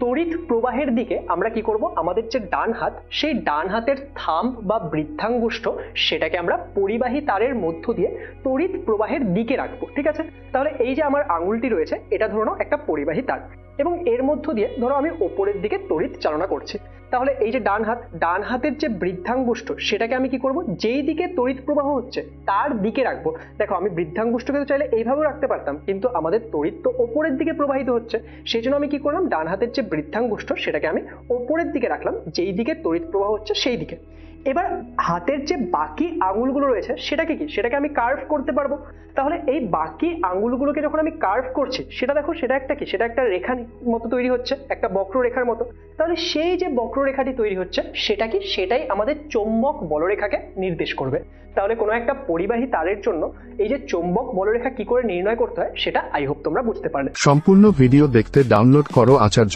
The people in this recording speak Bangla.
তড়িৎ প্রবাহের দিকে আমরা কি করব, আমাদের যে ডান হাত, সেই ডান হাতের থাম্ব বা বৃদ্ধাঙ্গুষ্ঠ সেটাকে আমরা পরিবাহী তারের মধ্য দিয়ে তড়িৎ প্রবাহের দিকে রাখবো। ঠিক আছে, তাহলে এই যে আমার আঙুলটি রয়েছে এটা ধরে নাও একটা পরিবাহী তার, এবং এর মধ্য দিয়ে ধরো আমি ওপরের দিকে তড়িৎ চালনা করছি। তাহলে এই যে ডান হাতের যে বৃদ্ধাঙ্গুষ্ঠ সেটাকে আমি কি করব, যেই দিকে তড়িৎ প্রবাহ হচ্ছে তার দিকে রাখবো। দেখো আমি বৃদ্ধাঙ্গুষ্ঠকে তো চাইলে এইভাবেও রাখতে পারতাম, কিন্তু আমাদের তড়িৎ তো ওপরের দিকে প্রবাহিত হচ্ছে, সেই জন্য আমি কি করলাম, ডান হাতের যে বৃদ্ধাঙ্গুষ্ঠ সেটাকে আমি ওপরের দিকে রাখলাম, যেই দিকে তড়িৎ প্রবাহ হচ্ছে সেই দিকে। এবার হাতের যে বাকি আঙুলগুলো রয়েছে সেটাকে আমি কার্ভ করতে পারবো। তাহলে এই বাকি আঙুলগুলোকে যখন আমি কার্ভ করছি, সেটা দেখো সেটা একটা রেখার মতো তৈরি হচ্ছে, একটা বক্ররেখার মতো। তাহলে সেই যে বক্ররেখাটি তৈরি হচ্ছে সেটাই আমাদের চৌম্বক বলরেখাকে নির্দেশ করবে। তাহলে কোনো একটা পরিবাহী তারের জন্য এই যে চৌম্বক বলরেখা কি করে নির্ণয় করতে হয় সেটা আই হোপ তোমরা বুঝতে পারলে। সম্পূর্ণ ভিডিও দেখতে ডাউনলোড করো আচার্য